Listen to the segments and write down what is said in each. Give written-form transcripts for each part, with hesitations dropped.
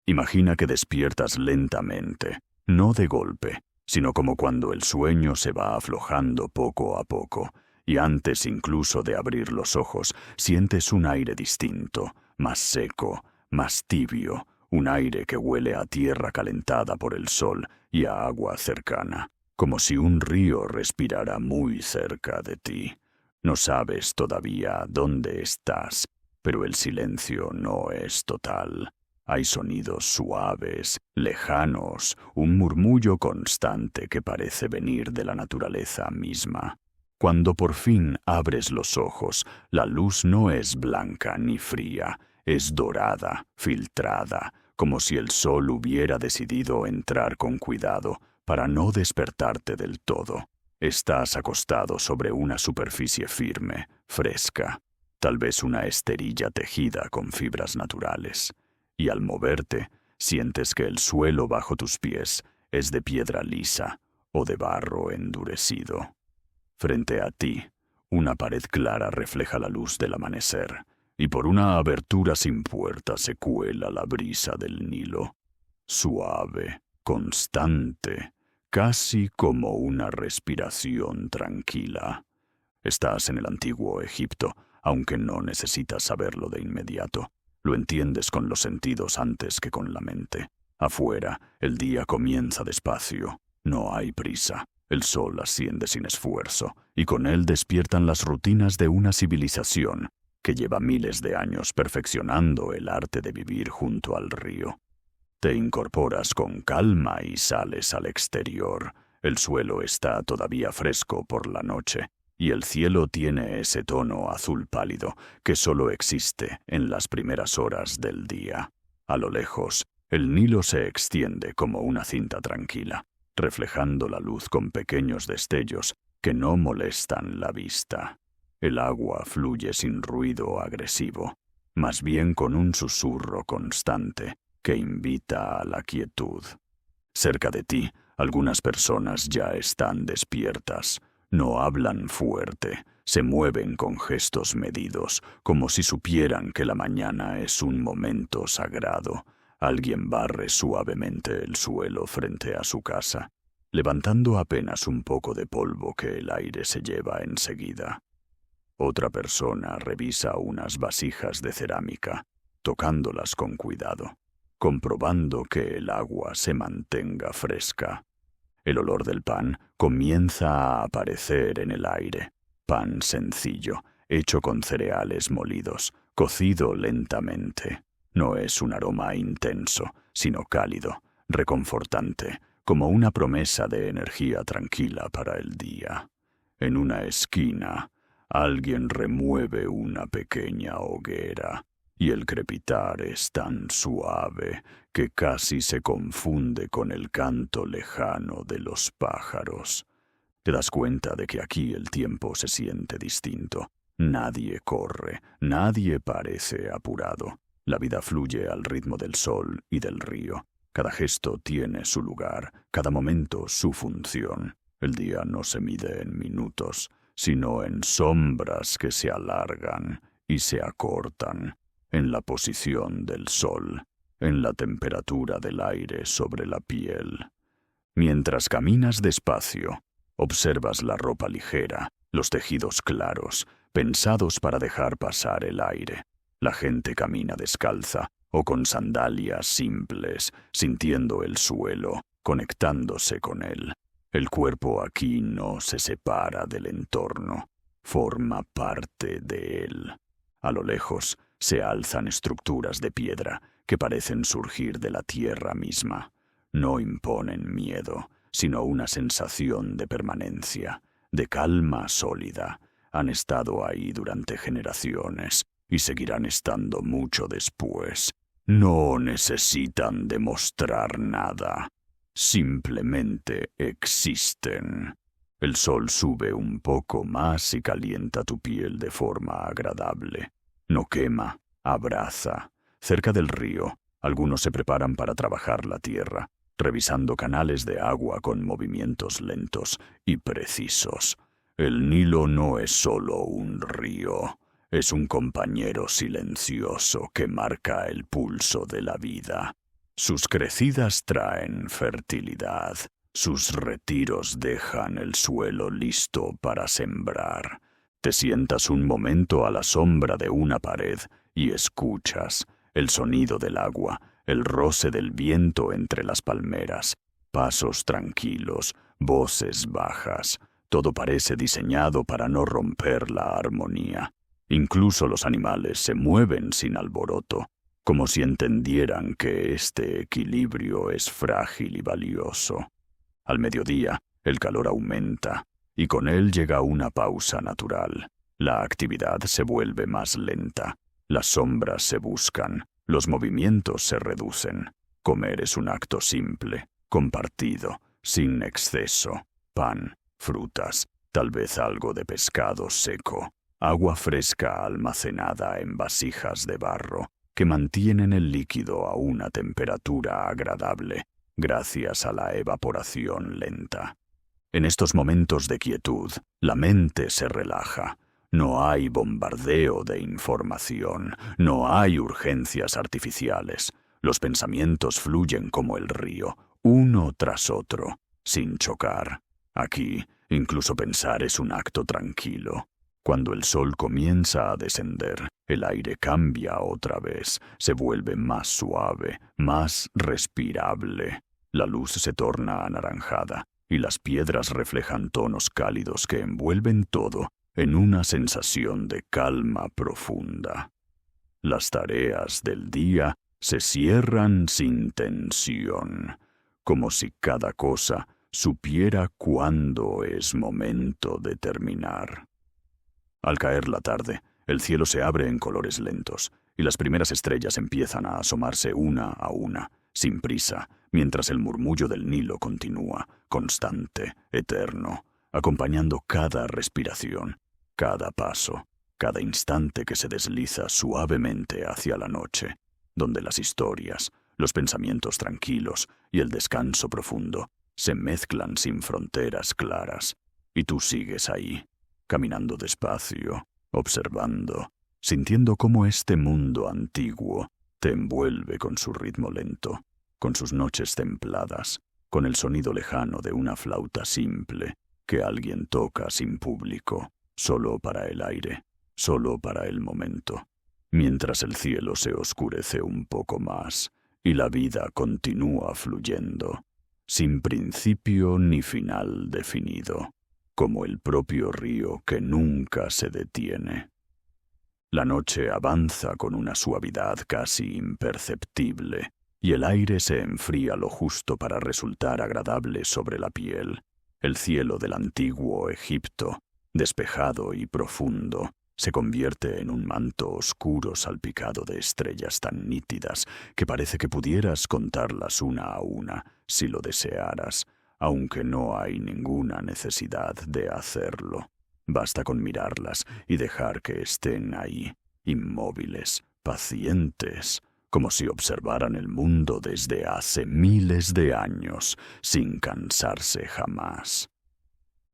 Imagina que despiertas lentamente, no de golpe, sino como cuando el sueño se va aflojando poco a poco, y antes incluso de abrir los ojos sientes un aire distinto, más seco, más tibio, un aire que huele a tierra calentada por el sol y a agua cercana, como si un río respirara muy cerca de ti. No sabes todavía dónde estás, pero el silencio no es total. Hay sonidos suaves, lejanos, un murmullo constante que parece venir de la naturaleza misma. Cuando por fin abres los ojos, la luz no es blanca ni fría, es dorada, filtrada, como si el sol hubiera decidido entrar con cuidado para no despertarte del todo. Estás acostado sobre una superficie firme, fresca, tal vez una esterilla tejida con fibras naturales. Y al moverte, sientes que el suelo bajo tus pies es de piedra lisa o de barro endurecido. Frente a ti, una pared clara refleja la luz del amanecer, y por una abertura sin puerta se cuela la brisa del Nilo. Suave, constante, casi como una respiración tranquila. Estás en el antiguo Egipto, aunque no necesitas saberlo de inmediato. Lo entiendes con los sentidos antes que con la mente. Afuera, el día comienza despacio. No hay prisa. El sol asciende sin esfuerzo, y con él despiertan las rutinas de una civilización que lleva miles de años perfeccionando el arte de vivir junto al río. Te incorporas con calma y sales al exterior. El suelo está todavía fresco por la noche, y el cielo tiene ese tono azul pálido que solo existe en las primeras horas del día. A lo lejos, el Nilo se extiende como una cinta tranquila, reflejando la luz con pequeños destellos que no molestan la vista. El agua fluye sin ruido agresivo, más bien con un susurro constante que invita a la quietud. Cerca de ti, algunas personas ya están despiertas. No hablan fuerte, se mueven con gestos medidos, como si supieran que la mañana es un momento sagrado. Alguien barre suavemente el suelo frente a su casa, levantando apenas un poco de polvo que el aire se lleva enseguida. Otra persona revisa unas vasijas de cerámica, tocándolas con cuidado, comprobando que el agua se mantenga fresca. El olor del pan comienza a aparecer en el aire. Pan sencillo, hecho con cereales molidos, cocido lentamente. No es un aroma intenso, sino cálido, reconfortante, como una promesa de energía tranquila para el día. En una esquina, alguien remueve una pequeña hoguera, y el crepitar es tan suave que casi se confunde con el canto lejano de los pájaros. Te das cuenta de que aquí el tiempo se siente distinto. Nadie corre, nadie parece apurado. La vida fluye al ritmo del sol y del río. Cada gesto tiene su lugar, cada momento su función. El día no se mide en minutos, sino en sombras que se alargan y se acortan, en la posición del sol, en la temperatura del aire sobre la piel. Mientras caminas despacio, observas la ropa ligera, los tejidos claros, pensados para dejar pasar el aire. La gente camina descalza o con sandalias simples, sintiendo el suelo, conectándose con él. El cuerpo aquí no se separa del entorno, forma parte de él. A lo lejos se alzan estructuras de piedra que parecen surgir de la tierra misma. No imponen miedo, sino una sensación de permanencia, de calma sólida. Han estado ahí durante generaciones y seguirán estando mucho después. No necesitan demostrar nada. Simplemente existen. El sol sube un poco más y calienta tu piel de forma agradable. No quema, abraza. Cerca del río, algunos se preparan para trabajar la tierra, revisando canales de agua con movimientos lentos y precisos. El Nilo no es solo un río, es un compañero silencioso que marca el pulso de la vida. Sus crecidas traen fertilidad, sus retiros dejan el suelo listo para sembrar. Te sientas un momento a la sombra de una pared y escuchas el sonido del agua, el roce del viento entre las palmeras, pasos tranquilos, voces bajas. Todo parece diseñado para no romper la armonía. Incluso los animales se mueven sin alboroto, como si entendieran que este equilibrio es frágil y valioso. Al mediodía, el calor aumenta, y con él llega una pausa natural. La actividad se vuelve más lenta, las sombras se buscan, los movimientos se reducen. Comer es un acto simple, compartido, sin exceso. Pan, frutas, tal vez algo de pescado seco, agua fresca almacenada en vasijas de barro, que mantienen el líquido a una temperatura agradable, gracias a la evaporación lenta. En estos momentos de quietud, la mente se relaja. No hay bombardeo de información, no hay urgencias artificiales. Los pensamientos fluyen como el río, uno tras otro, sin chocar. Aquí, incluso pensar es un acto tranquilo. Cuando el sol comienza a descender, el aire cambia otra vez, se vuelve más suave, más respirable. La luz se torna anaranjada y las piedras reflejan tonos cálidos que envuelven todo en una sensación de calma profunda. Las tareas del día se cierran sin tensión, como si cada cosa supiera cuándo es momento de terminar. Al caer la tarde, el cielo se abre en colores lentos, y las primeras estrellas empiezan a asomarse una a una, sin prisa, mientras el murmullo del Nilo continúa, constante, eterno, acompañando cada respiración, cada paso, cada instante que se desliza suavemente hacia la noche, donde las historias, los pensamientos tranquilos y el descanso profundo se mezclan sin fronteras claras, y tú sigues ahí, caminando despacio, observando, sintiendo cómo este mundo antiguo te envuelve con su ritmo lento, con sus noches templadas, con el sonido lejano de una flauta simple que alguien toca sin público, solo para el aire, solo para el momento, mientras el cielo se oscurece un poco más y la vida continúa fluyendo, sin principio ni final definido, como el propio río que nunca se detiene. La noche avanza con una suavidad casi imperceptible, y el aire se enfría lo justo para resultar agradable sobre la piel. El cielo del antiguo Egipto, despejado y profundo, se convierte en un manto oscuro salpicado de estrellas tan nítidas que parece que pudieras contarlas una a una, si lo desearas, aunque no hay ninguna necesidad de hacerlo. Basta con mirarlas y dejar que estén ahí, inmóviles, pacientes, como si observaran el mundo desde hace miles de años, sin cansarse jamás.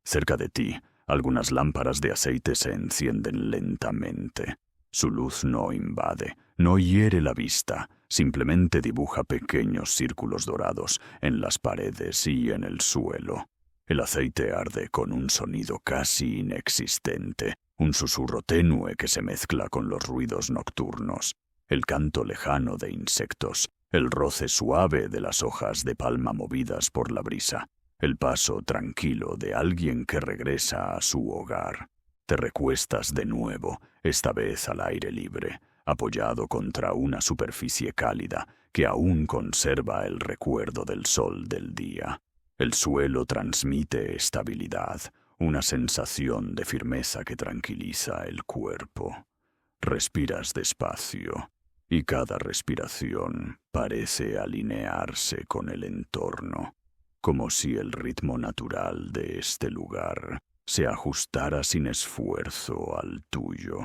Cerca de ti, algunas lámparas de aceite se encienden lentamente. Su luz no invade, no hiere la vista, simplemente dibuja pequeños círculos dorados en las paredes y en el suelo. El aceite arde con un sonido casi inexistente, un susurro tenue que se mezcla con los ruidos nocturnos, el canto lejano de insectos, el roce suave de las hojas de palma movidas por la brisa, el paso tranquilo de alguien que regresa a su hogar. Te recuestas de nuevo, esta vez al aire libre, apoyado contra una superficie cálida que aún conserva el recuerdo del sol del día. El suelo transmite estabilidad, una sensación de firmeza que tranquiliza el cuerpo. Respiras despacio, y cada respiración parece alinearse con el entorno, como si el ritmo natural de este lugar se ajustara sin esfuerzo al tuyo.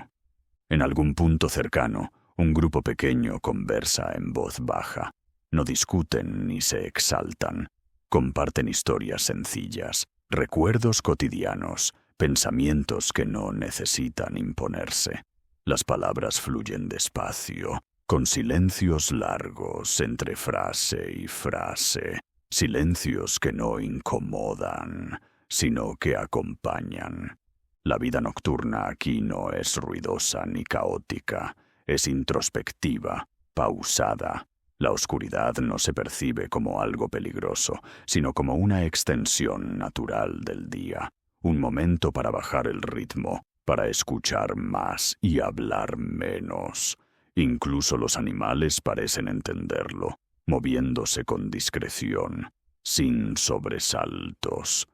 En algún punto cercano, un grupo pequeño conversa en voz baja. No discuten ni se exaltan. Comparten historias sencillas, recuerdos cotidianos, pensamientos que no necesitan imponerse. Las palabras fluyen despacio, con silencios largos entre frase y frase, silencios que no incomodan, sino que acompañan. La vida nocturna aquí no es ruidosa ni caótica, es introspectiva, pausada. La oscuridad no se percibe como algo peligroso, sino como una extensión natural del día, un momento para bajar el ritmo, para escuchar más y hablar menos. Incluso los animales parecen entenderlo, moviéndose con discreción, sin sobresaltos.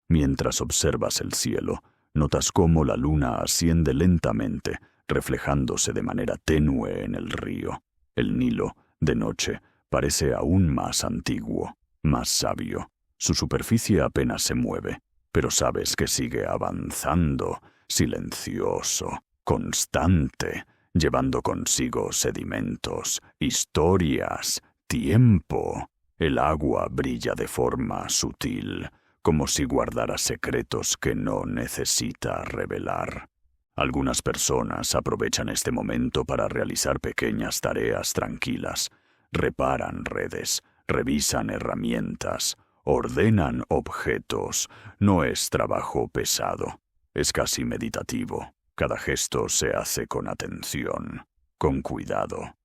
Mientras observas el cielo, notas cómo la luna asciende lentamente, reflejándose de manera tenue en el río. El Nilo, de noche, parece aún más antiguo, más sabio. Su superficie apenas se mueve, pero sabes que sigue avanzando, silencioso, constante, llevando consigo sedimentos, historias, tiempo. El agua brilla de forma sutil, como si guardara secretos que no necesita revelar. Algunas personas aprovechan este momento para realizar pequeñas tareas tranquilas. Reparan redes, revisan herramientas, ordenan objetos. No es trabajo pesado, es casi meditativo. Cada gesto se hace con atención, con cuidado,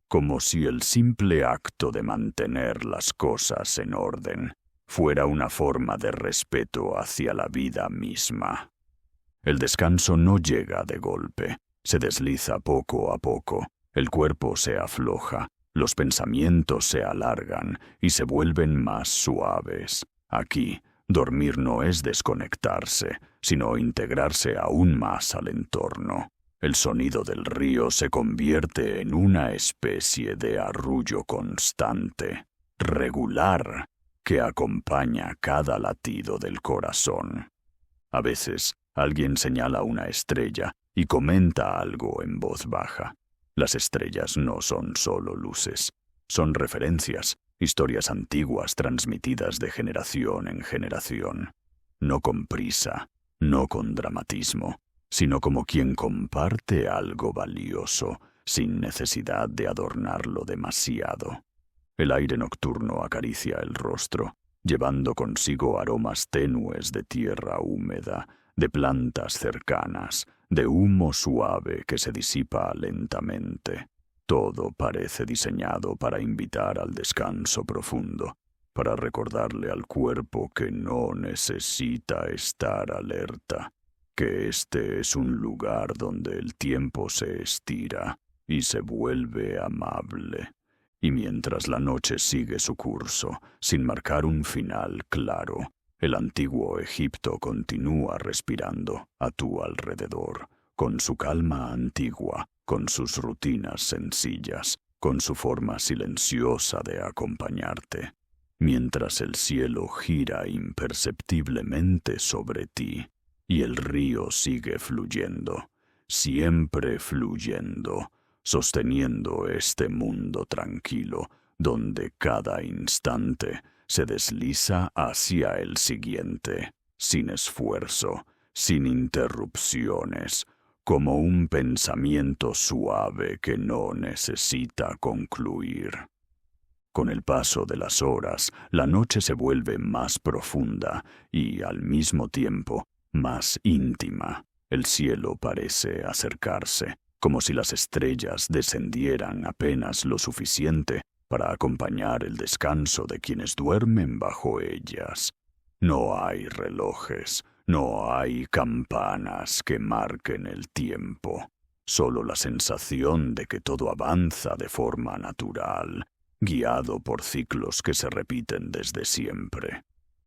como si el simple acto de mantener las cosas en orden fuera una forma de respeto hacia la vida misma. El descanso no llega de golpe, se desliza poco a poco, el cuerpo se afloja, los pensamientos se alargan y se vuelven más suaves. Aquí, dormir no es desconectarse, sino integrarse aún más al entorno. El sonido del río se convierte en una especie de arrullo constante, regular, que acompaña cada latido del corazón. A veces, alguien señala una estrella y comenta algo en voz baja. Las estrellas no son solo luces, son referencias, historias antiguas transmitidas de generación en generación. No con prisa, no con dramatismo, sino como quien comparte algo valioso, sin necesidad de adornarlo demasiado. El aire nocturno acaricia el rostro, llevando consigo aromas tenues de tierra húmeda, de plantas cercanas, de humo suave que se disipa lentamente. Todo parece diseñado para invitar al descanso profundo, para recordarle al cuerpo que no necesita estar alerta, que este es un lugar donde el tiempo se estira y se vuelve amable. Y mientras la noche sigue su curso, sin marcar un final claro, el antiguo Egipto continúa respirando a tu alrededor, con su calma antigua, con sus rutinas sencillas, con su forma silenciosa de acompañarte, mientras el cielo gira imperceptiblemente sobre ti y el río sigue fluyendo, siempre fluyendo, sosteniendo este mundo tranquilo, donde cada instante se desliza hacia el siguiente, sin esfuerzo, sin interrupciones, como un pensamiento suave que no necesita concluir. Con el paso de las horas, la noche se vuelve más profunda y, al mismo tiempo, más íntima. El cielo parece acercarse, como si las estrellas descendieran apenas lo suficiente para acompañar el descanso de quienes duermen bajo ellas. No hay relojes, no hay campanas que marquen el tiempo, solo la sensación de que todo avanza de forma natural, guiado por ciclos que se repiten desde siempre.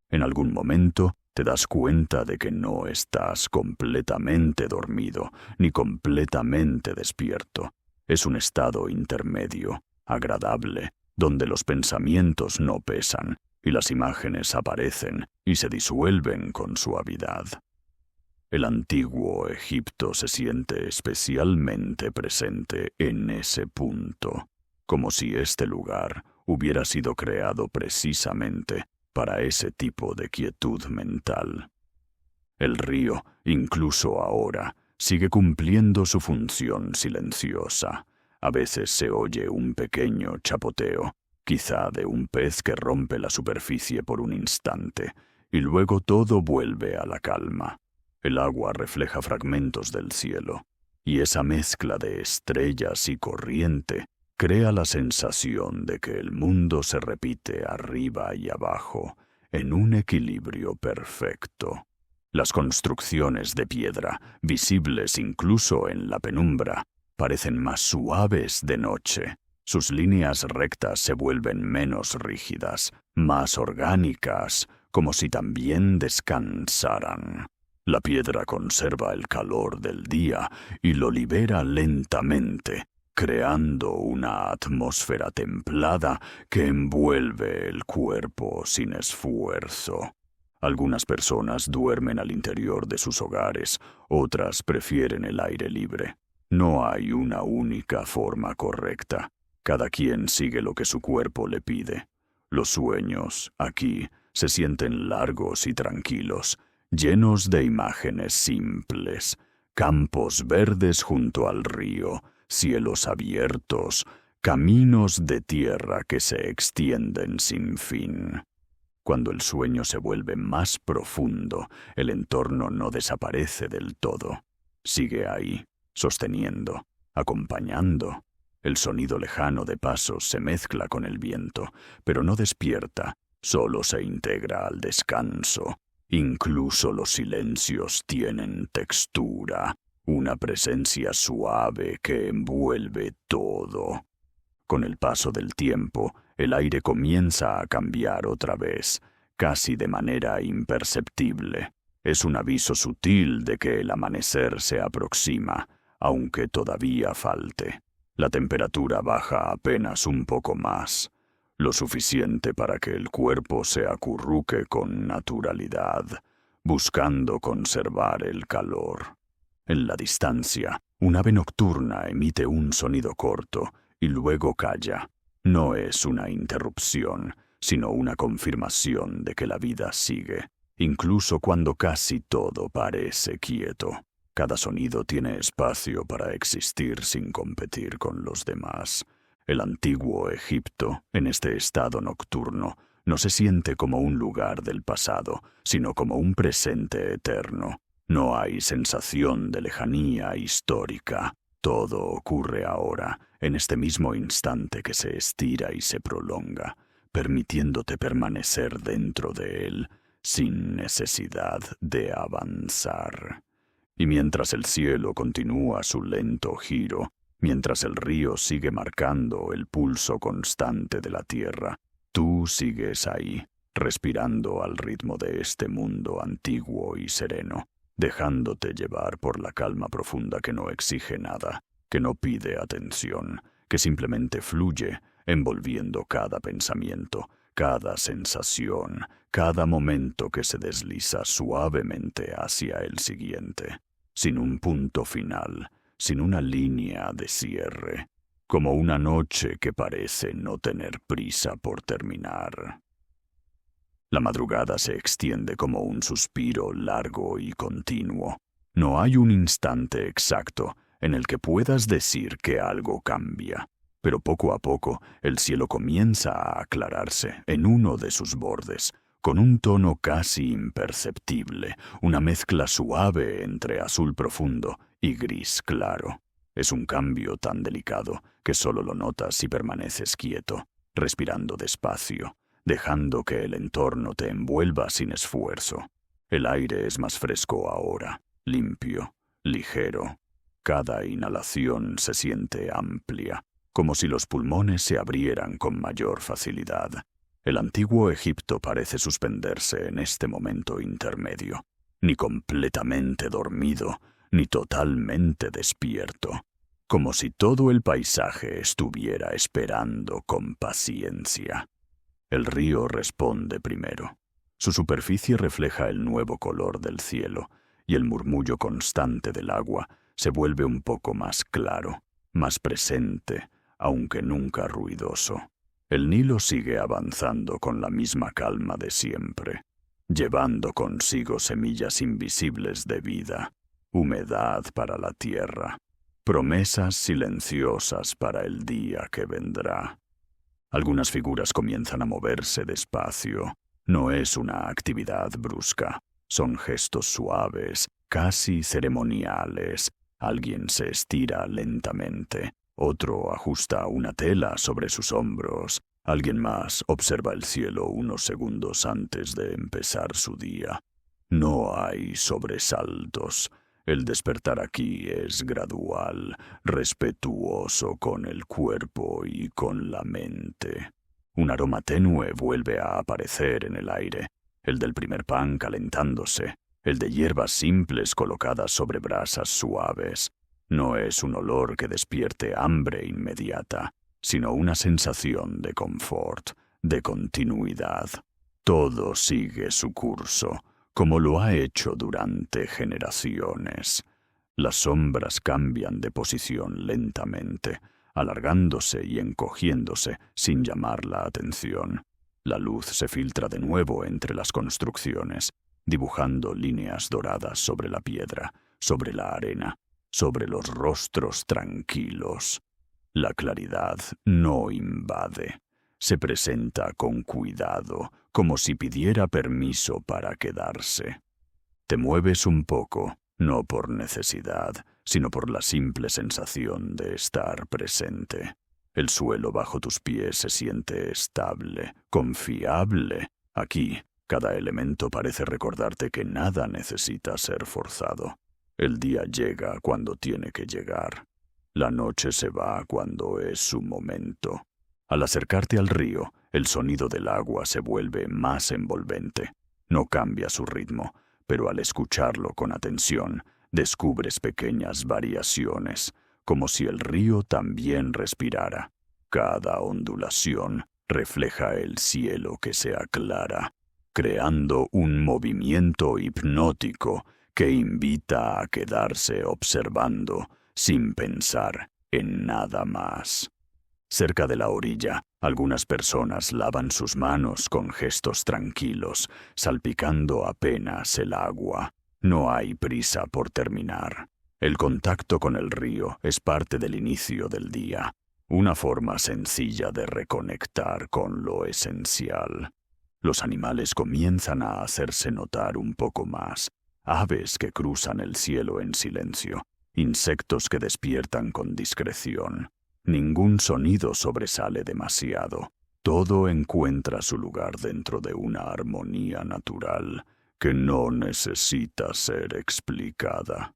En algún momento te das cuenta de que no estás completamente dormido ni completamente despierto. Es un estado intermedio, agradable, donde los pensamientos no pesan y las imágenes aparecen y se disuelven con suavidad. El antiguo Egipto se siente especialmente presente en ese punto, como si este lugar hubiera sido creado precisamente para ese tipo de quietud mental. El río, incluso ahora, sigue cumpliendo su función silenciosa, A veces se oye un pequeño chapoteo, quizá de un pez que rompe la superficie por un instante, y luego todo vuelve a la calma. El agua refleja fragmentos del cielo, y esa mezcla de estrellas y corriente crea la sensación de que el mundo se repite arriba y abajo, en un equilibrio perfecto. Las construcciones de piedra, visibles incluso en la penumbra, parecen más suaves de noche. Sus líneas rectas se vuelven menos rígidas, más orgánicas, como si también descansaran. La piedra conserva el calor del día y lo libera lentamente, creando una atmósfera templada que envuelve el cuerpo sin esfuerzo. Algunas personas duermen al interior de sus hogares, otras prefieren el aire libre. No hay una única forma correcta. Cada quien sigue lo que su cuerpo le pide. Los sueños, aquí, se sienten largos y tranquilos, llenos de imágenes simples, campos verdes junto al río, cielos abiertos, caminos de tierra que se extienden sin fin. Cuando el sueño se vuelve más profundo, el entorno no desaparece del todo. Sigue ahí, sosteniendo, acompañando. El sonido lejano de pasos se mezcla con el viento, pero no despierta, solo se integra al descanso. Incluso los silencios tienen textura, una presencia suave que envuelve todo. Con el paso del tiempo, el aire comienza a cambiar otra vez, casi de manera imperceptible. Es un aviso sutil de que el amanecer se aproxima, aunque todavía falte. La temperatura baja apenas un poco más, lo suficiente para que el cuerpo se acurruque con naturalidad, buscando conservar el calor. En la distancia, un ave nocturna emite un sonido corto y luego calla. No es una interrupción, sino una confirmación de que la vida sigue, incluso cuando casi todo parece quieto. Cada sonido tiene espacio para existir sin competir con los demás. El antiguo Egipto, en este estado nocturno, no se siente como un lugar del pasado, sino como un presente eterno. No hay sensación de lejanía histórica. Todo ocurre ahora, en este mismo instante que se estira y se prolonga, permitiéndote permanecer dentro de él, sin necesidad de avanzar. Y mientras el cielo continúa su lento giro, mientras el río sigue marcando el pulso constante de la tierra, tú sigues ahí, respirando al ritmo de este mundo antiguo y sereno, dejándote llevar por la calma profunda que no exige nada, que no pide atención, que simplemente fluye, envolviendo cada pensamiento, cada sensación, cada momento que se desliza suavemente hacia el siguiente, sin un punto final, sin una línea de cierre, como una noche que parece no tener prisa por terminar. La madrugada se extiende como un suspiro largo y continuo. No hay un instante exacto en el que puedas decir que algo cambia, pero poco a poco el cielo comienza a aclararse en uno de sus bordes, con un tono casi imperceptible, una mezcla suave entre azul profundo y gris claro. Es un cambio tan delicado que solo lo notas si permaneces quieto, respirando despacio, dejando que el entorno te envuelva sin esfuerzo. El aire es más fresco ahora, limpio, ligero. Cada inhalación se siente amplia, como si los pulmones se abrieran con mayor facilidad. El antiguo Egipto parece suspenderse en este momento intermedio, ni completamente dormido, ni totalmente despierto, como si todo el paisaje estuviera esperando con paciencia. El río responde primero. Su superficie refleja el nuevo color del cielo, y el murmullo constante del agua se vuelve un poco más claro, más presente, aunque nunca ruidoso. El Nilo sigue avanzando con la misma calma de siempre, llevando consigo semillas invisibles de vida, humedad para la tierra, promesas silenciosas para el día que vendrá. Algunas figuras comienzan a moverse despacio. No es una actividad brusca. Son gestos suaves, casi ceremoniales. Alguien se estira lentamente. Otro ajusta una tela sobre sus hombros. Alguien más observa el cielo unos segundos antes de empezar su día. No hay sobresaltos. El despertar aquí es gradual, respetuoso con el cuerpo y con la mente. Un aroma tenue vuelve a aparecer en el aire, el del primer pan calentándose, el de hierbas simples colocadas sobre brasas suaves. No es un olor que despierte hambre inmediata, sino una sensación de confort, de continuidad. Todo sigue su curso, como lo ha hecho durante generaciones. Las sombras cambian de posición lentamente, alargándose y encogiéndose sin llamar la atención. La luz se filtra de nuevo entre las construcciones, dibujando líneas doradas sobre la piedra, sobre la arena, sobre los rostros tranquilos. La claridad no invade. Se presenta con cuidado, como si pidiera permiso para quedarse. Te mueves un poco, no por necesidad, sino por la simple sensación de estar presente. El suelo bajo tus pies se siente estable, confiable. Aquí, cada elemento parece recordarte que nada necesita ser forzado. El día llega cuando tiene que llegar. La noche se va cuando es su momento. Al acercarte al río, el sonido del agua se vuelve más envolvente. No cambia su ritmo, pero al escucharlo con atención, descubres pequeñas variaciones, como si el río también respirara. Cada ondulación refleja el cielo que se aclara, creando un movimiento hipnótico que invita a quedarse observando sin pensar en nada más. Cerca de la orilla, algunas personas lavan sus manos con gestos tranquilos, salpicando apenas el agua. No hay prisa por terminar. El contacto con el río es parte del inicio del día, una forma sencilla de reconectar con lo esencial. Los animales comienzan a hacerse notar un poco más. Aves que cruzan el cielo en silencio, insectos que despiertan con discreción. Ningún sonido sobresale demasiado. Todo encuentra su lugar dentro de una armonía natural que no necesita ser explicada.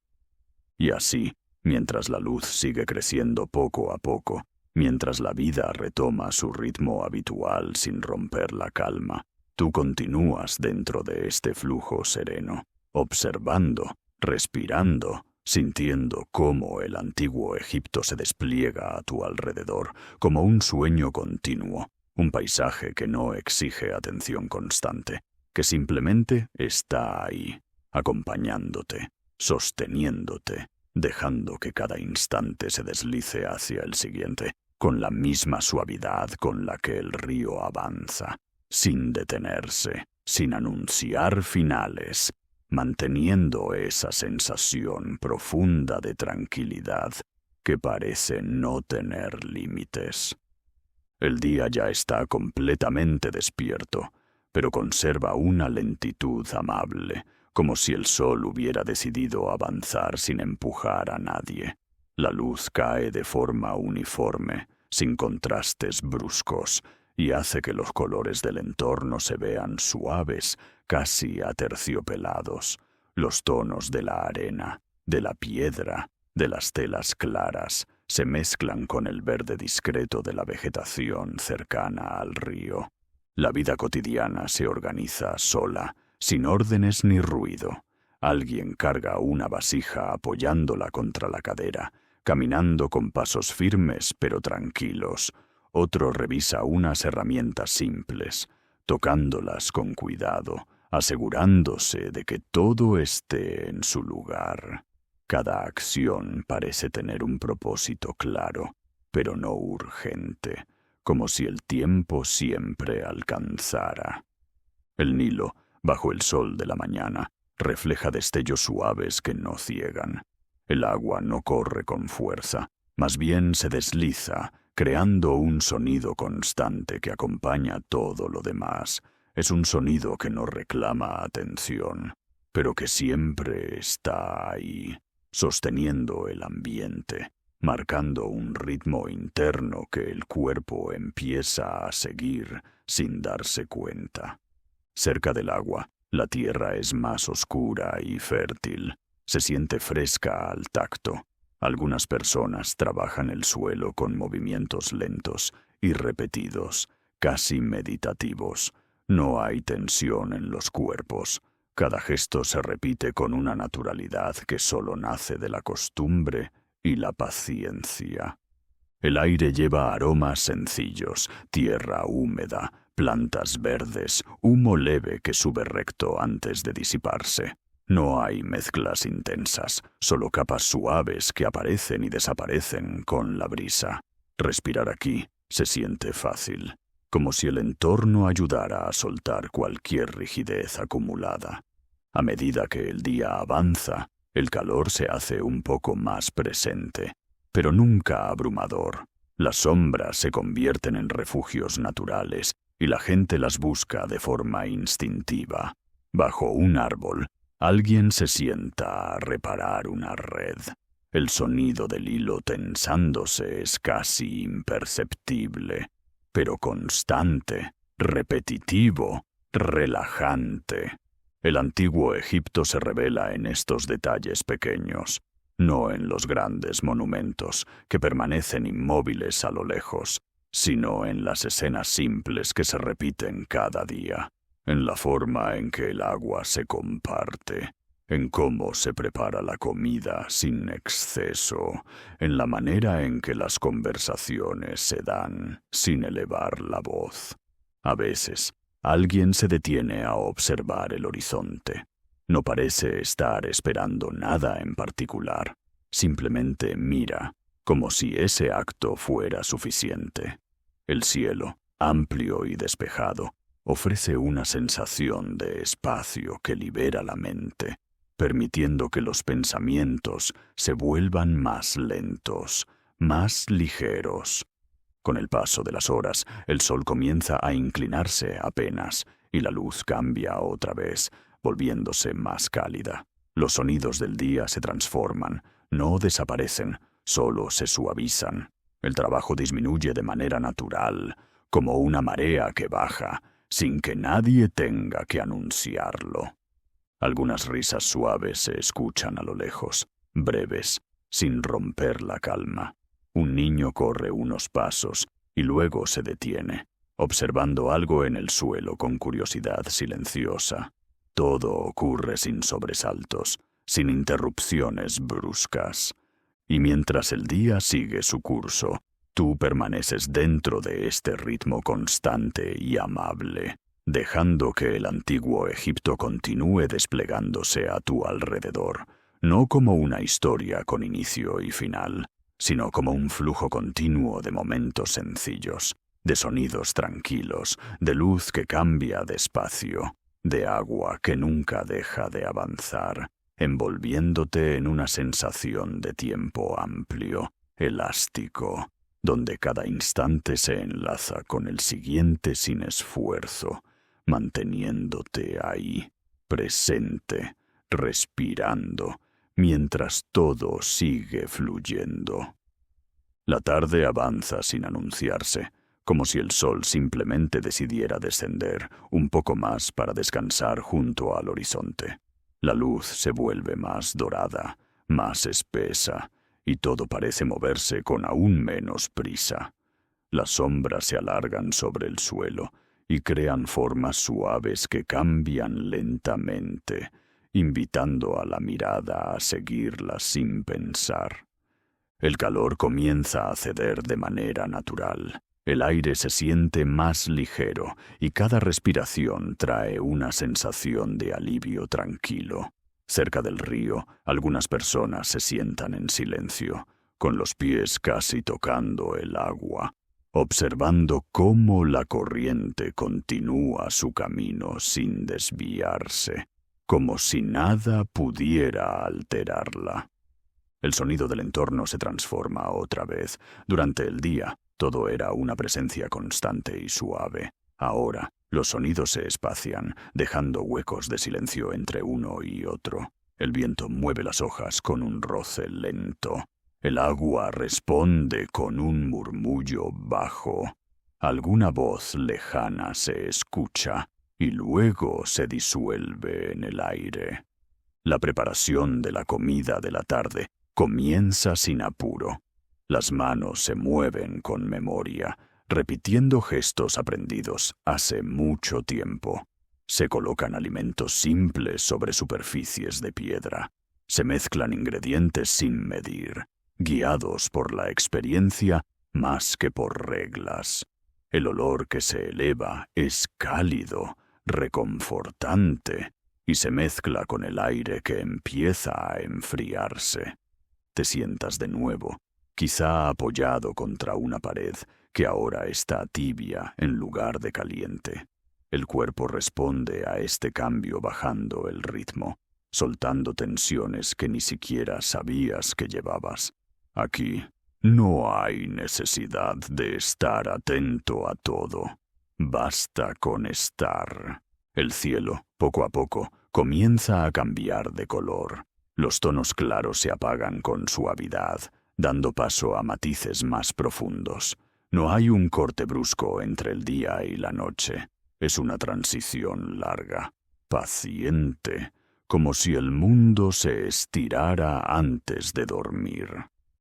Y así, mientras la luz sigue creciendo poco a poco, mientras la vida retoma su ritmo habitual sin romper la calma, tú continúas dentro de este flujo sereno, observando, respirando, sintiendo cómo el antiguo Egipto se despliega a tu alrededor como un sueño continuo, un paisaje que no exige atención constante, que simplemente está ahí, acompañándote, sosteniéndote, dejando que cada instante se deslice hacia el siguiente, con la misma suavidad con la que el río avanza, sin detenerse, sin anunciar finales, manteniendo esa sensación profunda de tranquilidad que parece no tener límites. El día ya está completamente despierto, pero conserva una lentitud amable, como si el sol hubiera decidido avanzar sin empujar a nadie. La luz cae de forma uniforme, sin contrastes bruscos, y hace que los colores del entorno se vean suaves, casi aterciopelados. Los tonos de la arena, de la piedra, de las telas claras, se mezclan con el verde discreto de la vegetación cercana al río. La vida cotidiana se organiza sola, sin órdenes ni ruido. Alguien carga una vasija apoyándola contra la cadera, caminando con pasos firmes pero tranquilos. Otro revisa unas herramientas simples, tocándolas con cuidado, asegurándose de que todo esté en su lugar. Cada acción parece tener un propósito claro, pero no urgente, como si el tiempo siempre alcanzara. El Nilo, bajo el sol de la mañana, refleja destellos suaves que no ciegan. El agua no corre con fuerza, más bien se desliza, creando un sonido constante que acompaña todo lo demás. Es un sonido que no reclama atención, pero que siempre está ahí, sosteniendo el ambiente, marcando un ritmo interno que el cuerpo empieza a seguir sin darse cuenta. Cerca del agua, la tierra es más oscura y fértil. Se siente fresca al tacto. Algunas personas trabajan el suelo con movimientos lentos y repetidos, casi meditativos. No hay tensión en los cuerpos. Cada gesto se repite con una naturalidad que solo nace de la costumbre y la paciencia. El aire lleva aromas sencillos, tierra húmeda, plantas verdes, humo leve que sube recto antes de disiparse. No hay mezclas intensas, solo capas suaves que aparecen y desaparecen con la brisa. Respirar aquí se siente fácil, como si el entorno ayudara a soltar cualquier rigidez acumulada. A medida que el día avanza, el calor se hace un poco más presente, pero nunca abrumador. Las sombras se convierten en refugios naturales y la gente las busca de forma instintiva. Bajo un árbol, alguien se sienta a reparar una red. El sonido del hilo tensándose es casi imperceptible, pero constante, repetitivo, relajante. El antiguo Egipto se revela en estos detalles pequeños, no en los grandes monumentos que permanecen inmóviles a lo lejos, sino en las escenas simples que se repiten cada día, en la forma en que el agua se comparte, en cómo se prepara la comida sin exceso, en la manera en que las conversaciones se dan sin elevar la voz. A veces, alguien se detiene a observar el horizonte. No parece estar esperando nada en particular, simplemente mira, como si ese acto fuera suficiente. El cielo, amplio y despejado, ofrece una sensación de espacio que libera la mente, permitiendo que los pensamientos se vuelvan más lentos, más ligeros. Con el paso de las horas, el sol comienza a inclinarse apenas, y la luz cambia otra vez, volviéndose más cálida. Los sonidos del día se transforman, no desaparecen, solo se suavizan. El trabajo disminuye de manera natural, como una marea que baja, sin que nadie tenga que anunciarlo. Algunas risas suaves se escuchan a lo lejos, breves, sin romper la calma. Un niño corre unos pasos y luego se detiene, observando algo en el suelo con curiosidad silenciosa. Todo ocurre sin sobresaltos, sin interrupciones bruscas. Y mientras el día sigue su curso, tú permaneces dentro de este ritmo constante y amable, dejando que el antiguo Egipto continúe desplegándose a tu alrededor, no como una historia con inicio y final, sino como un flujo continuo de momentos sencillos, de sonidos tranquilos, de luz que cambia despacio, de agua que nunca deja de avanzar, envolviéndote en una sensación de tiempo amplio, elástico, donde cada instante se enlaza con el siguiente sin esfuerzo, manteniéndote ahí, presente, respirando, mientras todo sigue fluyendo. La tarde avanza sin anunciarse, como si el sol simplemente decidiera descender un poco más para descansar junto al horizonte. La luz se vuelve más dorada, más espesa, y todo parece moverse con aún menos prisa. Las sombras se alargan sobre el suelo y crean formas suaves que cambian lentamente, invitando a la mirada a seguirlas sin pensar. El calor comienza a ceder de manera natural. El aire se siente más ligero y cada respiración trae una sensación de alivio tranquilo. Cerca del río, algunas personas se sientan en silencio, con los pies casi tocando el agua, observando cómo la corriente continúa su camino sin desviarse, como si nada pudiera alterarla. El sonido del entorno se transforma otra vez. Durante el día, todo era una presencia constante y suave. Ahora, los sonidos se espacian, dejando huecos de silencio entre uno y otro. El viento mueve las hojas con un roce lento. El agua responde con un murmullo bajo. Alguna voz lejana se escucha y luego se disuelve en el aire. La preparación de la comida de la tarde comienza sin apuro. Las manos se mueven con memoria, repitiendo gestos aprendidos hace mucho tiempo. Se colocan alimentos simples sobre superficies de piedra. Se mezclan ingredientes sin medir, guiados por la experiencia más que por reglas. El olor que se eleva es cálido, reconfortante, y se mezcla con el aire que empieza a enfriarse. Te sientas de nuevo, quizá apoyado contra una pared que ahora está tibia en lugar de caliente. El cuerpo responde a este cambio bajando el ritmo, soltando tensiones que ni siquiera sabías que llevabas. Aquí no hay necesidad de estar atento a todo. Basta con estar. El cielo, poco a poco, comienza a cambiar de color. Los tonos claros se apagan con suavidad, dando paso a matices más profundos. No hay un corte brusco entre el día y la noche. Es una transición larga, paciente, como si el mundo se estirara antes de dormir.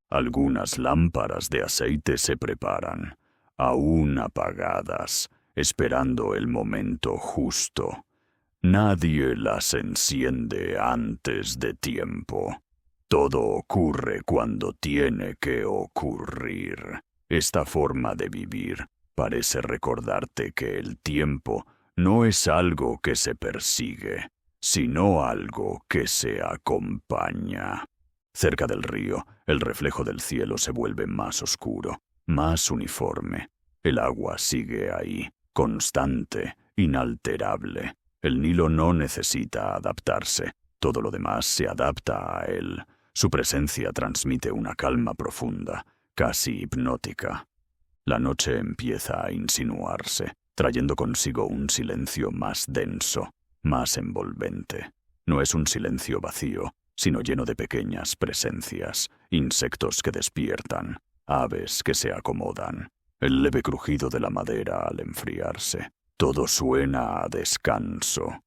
Algunas lámparas de aceite se preparan, aún apagadas, esperando el momento justo. Nadie las enciende antes de tiempo. Todo ocurre cuando tiene que ocurrir. Esta forma de vivir parece recordarte que el tiempo no es algo que se persigue, sino algo que se acompaña. Cerca del río, el reflejo del cielo se vuelve más oscuro, más uniforme. El agua sigue ahí, constante, inalterable. El Nilo no necesita adaptarse, todo lo demás se adapta a él. Su presencia transmite una calma profunda, casi hipnótica. La noche empieza a insinuarse, trayendo consigo un silencio más denso, más envolvente. No es un silencio vacío, sino lleno de pequeñas presencias, insectos que despiertan, aves que se acomodan, el leve crujido de la madera al enfriarse. Todo suena a descanso.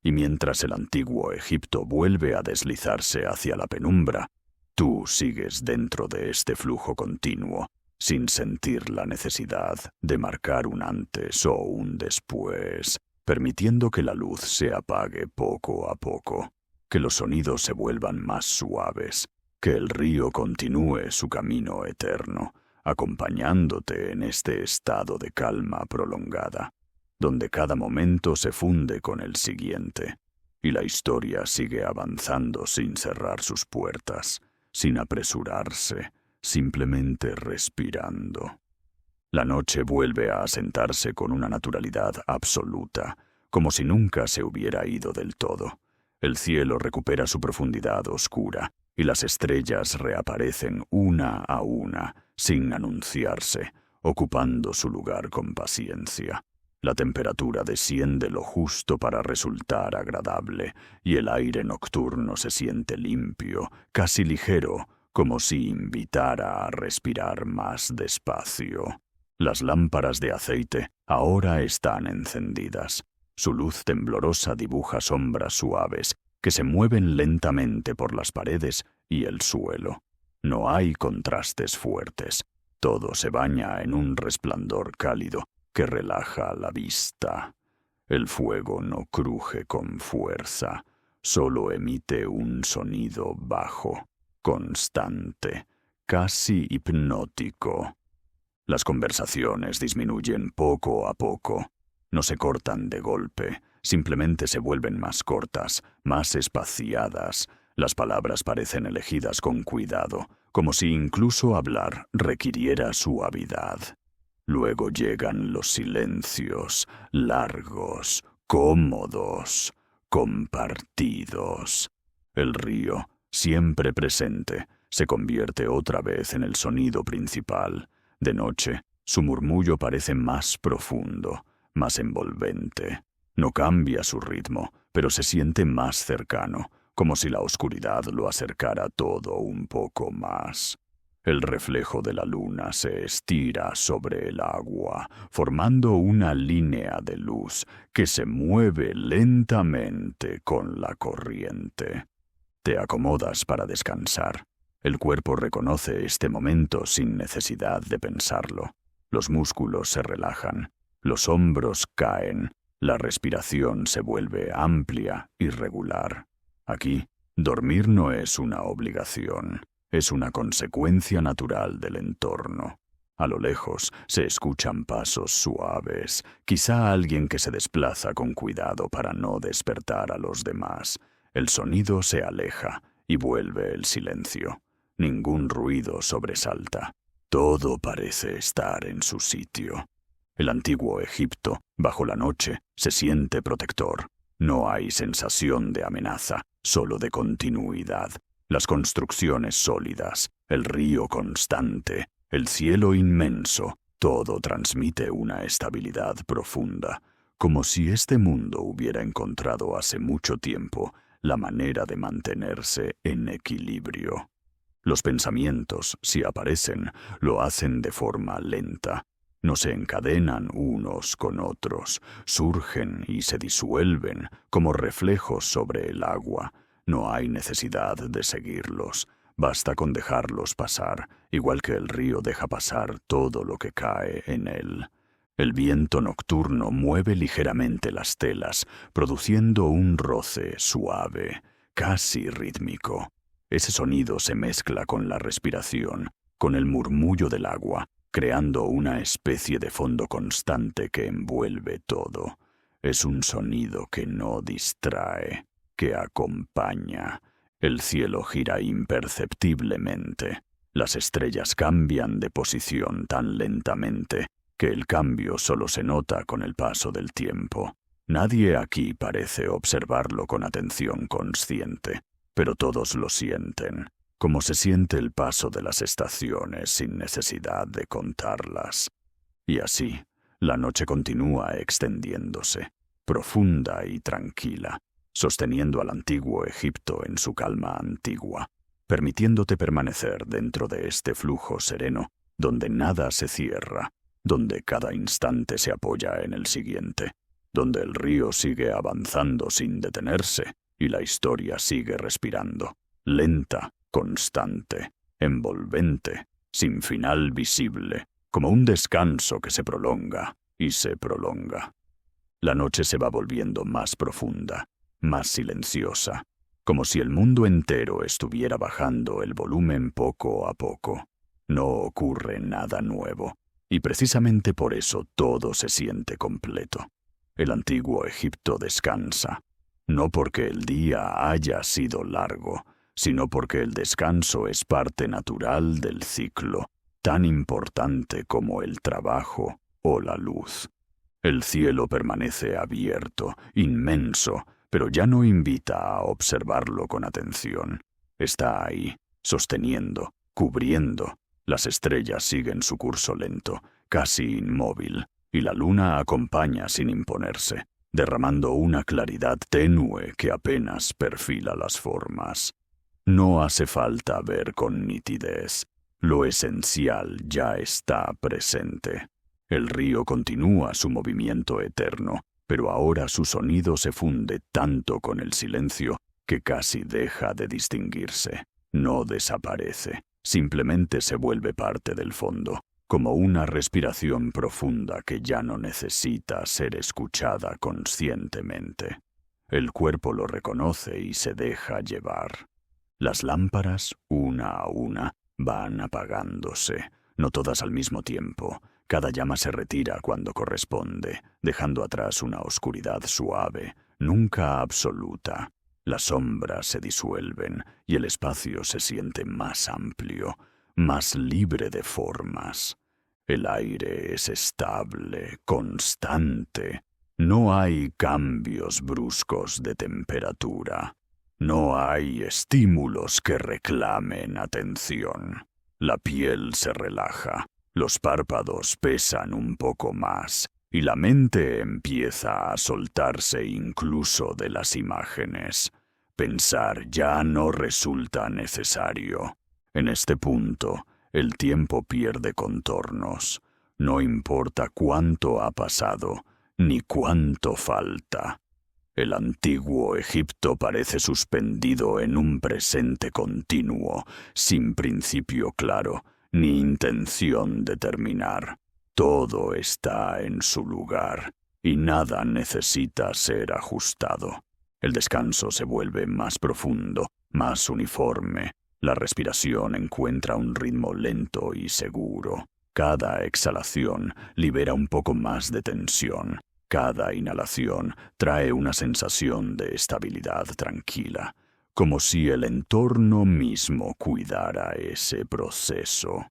Y mientras el antiguo Egipto vuelve a deslizarse hacia la penumbra, tú sigues dentro de este flujo continuo, sin sentir la necesidad de marcar un antes o un después, permitiendo que la luz se apague poco a poco, que los sonidos se vuelvan más suaves, que el río continúe su camino eterno, acompañándote en este estado de calma prolongada, donde cada momento se funde con el siguiente, y la historia sigue avanzando sin cerrar sus puertas, sin apresurarse, simplemente respirando. La noche vuelve a asentarse con una naturalidad absoluta, como si nunca se hubiera ido del todo. El cielo recupera su profundidad oscura, y las estrellas reaparecen una a una, sin anunciarse, ocupando su lugar con paciencia. La temperatura desciende lo justo para resultar agradable, y el aire nocturno se siente limpio, casi ligero, como si invitara a respirar más despacio. Las lámparas de aceite ahora están encendidas. Su luz temblorosa dibuja sombras suaves que se mueven lentamente por las paredes y el suelo. No hay contrastes fuertes. Todo se baña en un resplandor cálido que relaja la vista. El fuego no cruje con fuerza, solo emite un sonido bajo, constante, casi hipnótico. Las conversaciones disminuyen poco a poco. No se cortan de golpe, simplemente se vuelven más cortas, más espaciadas. Las palabras parecen elegidas con cuidado, como si incluso hablar requiriera suavidad. Luego llegan los silencios, largos, cómodos, compartidos. El río, siempre presente, se convierte otra vez en el sonido principal. De noche, su murmullo parece más profundo, más envolvente. No cambia su ritmo, pero se siente más cercano, como si la oscuridad lo acercara todo un poco más. El reflejo de la luna se estira sobre el agua, formando una línea de luz que se mueve lentamente con la corriente. Te acomodas para descansar. El cuerpo reconoce este momento sin necesidad de pensarlo. Los músculos se relajan, los hombros caen, la respiración se vuelve amplia y regular. Aquí, dormir no es una obligación, es una consecuencia natural del entorno. A lo lejos se escuchan pasos suaves, quizá alguien que se desplaza con cuidado para no despertar a los demás. El sonido se aleja y vuelve el silencio. Ningún ruido sobresalta. Todo parece estar en su sitio. El antiguo Egipto, bajo la noche, se siente protector. No hay sensación de amenaza, solo de continuidad. Las construcciones sólidas, el río constante, el cielo inmenso, todo transmite una estabilidad profunda, como si este mundo hubiera encontrado hace mucho tiempo la manera de mantenerse en equilibrio. Los pensamientos, si aparecen, lo hacen de forma lenta. No se encadenan unos con otros, surgen y se disuelven como reflejos sobre el agua. No hay necesidad de seguirlos, basta con dejarlos pasar, igual que el río deja pasar todo lo que cae en él. El viento nocturno mueve ligeramente las telas, produciendo un roce suave, casi rítmico. Ese sonido se mezcla con la respiración, con el murmullo del agua, creando una especie de fondo constante que envuelve todo. Es un sonido que no distrae, que acompaña. El cielo gira imperceptiblemente. Las estrellas cambian de posición tan lentamente que el cambio solo se nota con el paso del tiempo. Nadie aquí parece observarlo con atención consciente, pero todos lo sienten, como se siente el paso de las estaciones sin necesidad de contarlas. Y así, la noche continúa extendiéndose, profunda y tranquila, sosteniendo al antiguo Egipto en su calma antigua, permitiéndote permanecer dentro de este flujo sereno, donde nada se cierra, donde cada instante se apoya en el siguiente, donde el río sigue avanzando sin detenerse y la historia sigue respirando, lenta, constante, envolvente, sin final visible, como un descanso que se prolonga y se prolonga. La noche se va volviendo más profunda, más silenciosa, como si el mundo entero estuviera bajando el volumen poco a poco. No ocurre nada nuevo, y precisamente por eso todo se siente completo. El antiguo Egipto descansa, no porque el día haya sido largo, sino porque el descanso es parte natural del ciclo, tan importante como el trabajo o la luz. El cielo permanece abierto, inmenso, pero ya no invita a observarlo con atención. Está ahí, sosteniendo, cubriendo. Las estrellas siguen su curso lento, casi inmóvil, y la luna acompaña sin imponerse, derramando una claridad tenue que apenas perfila las formas. No hace falta ver con nitidez. Lo esencial ya está presente. El río continúa su movimiento eterno, pero ahora su sonido se funde tanto con el silencio que casi deja de distinguirse. No desaparece, simplemente se vuelve parte del fondo, como una respiración profunda que ya no necesita ser escuchada conscientemente. El cuerpo lo reconoce y se deja llevar. Las lámparas, una a una, van apagándose, no todas al mismo tiempo. Cada llama se retira cuando corresponde, dejando atrás una oscuridad suave, nunca absoluta. Las sombras se disuelven y el espacio se siente más amplio, más libre de formas. El aire es estable, constante. No hay cambios bruscos de temperatura. No hay estímulos que reclamen atención. La piel se relaja, los párpados pesan un poco más y la mente empieza a soltarse incluso de las imágenes. Pensar ya no resulta necesario. En este punto, el tiempo pierde contornos. No importa cuánto ha pasado, ni cuánto falta. El antiguo Egipto parece suspendido en un presente continuo, sin principio claro, ni intención de terminar. Todo está en su lugar, y nada necesita ser ajustado. El descanso se vuelve más profundo, más uniforme. La respiración encuentra un ritmo lento y seguro. Cada exhalación libera un poco más de tensión. Cada inhalación trae una sensación de estabilidad tranquila, como si el entorno mismo cuidara ese proceso.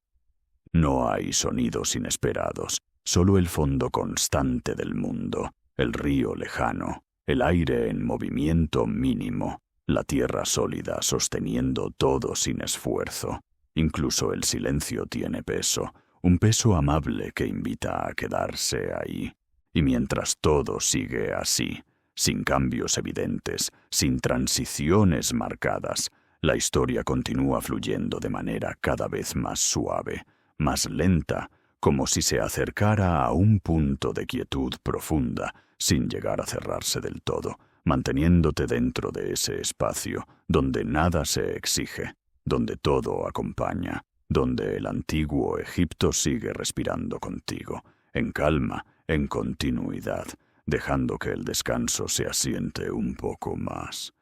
No hay sonidos inesperados, solo el fondo constante del mundo, el río lejano, el aire en movimiento mínimo, la tierra sólida sosteniendo todo sin esfuerzo. Incluso el silencio tiene peso, un peso amable que invita a quedarse ahí. Y mientras todo sigue así, sin cambios evidentes, sin transiciones marcadas, la historia continúa fluyendo de manera cada vez más suave, más lenta, como si se acercara a un punto de quietud profunda, sin llegar a cerrarse del todo, manteniéndote dentro de ese espacio donde nada se exige, donde todo acompaña, donde el antiguo Egipto sigue respirando contigo, en calma, en continuidad, dejando que el descanso se asiente un poco más,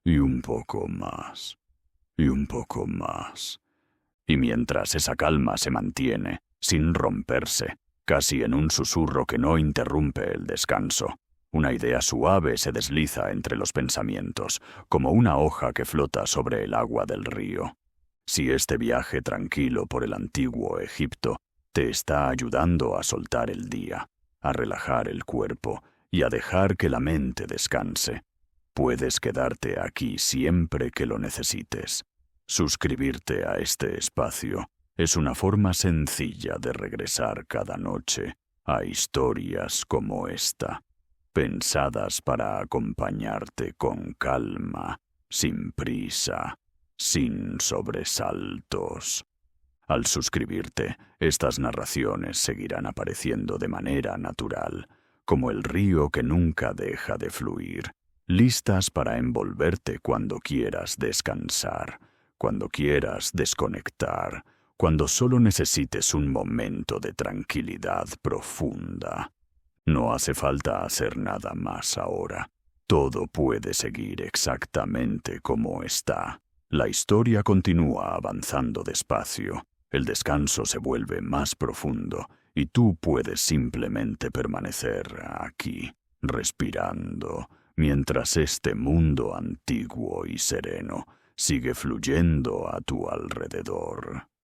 y un poco más, y un poco más. Y mientras esa calma se mantiene, sin romperse, casi en un susurro que no interrumpe el descanso, una idea suave se desliza entre los pensamientos, como una hoja que flota sobre el agua del río. Si este viaje tranquilo por el antiguo Egipto te está ayudando a soltar el día, a relajar el cuerpo y a dejar que la mente descanse, puedes quedarte aquí siempre que lo necesites. Suscribirte a este espacio es una forma sencilla de regresar cada noche a historias como esta, pensadas para acompañarte con calma, sin prisa, sin sobresaltos. Al suscribirte, estas narraciones seguirán apareciendo de manera natural, como el río que nunca deja de fluir, listas para envolverte cuando quieras descansar, cuando quieras desconectar, cuando solo necesites un momento de tranquilidad profunda. No hace falta hacer nada más ahora. Todo puede seguir exactamente como está. La historia continúa avanzando despacio. El descanso se vuelve más profundo y tú puedes simplemente permanecer aquí, respirando, mientras este mundo antiguo y sereno sigue fluyendo a tu alrededor.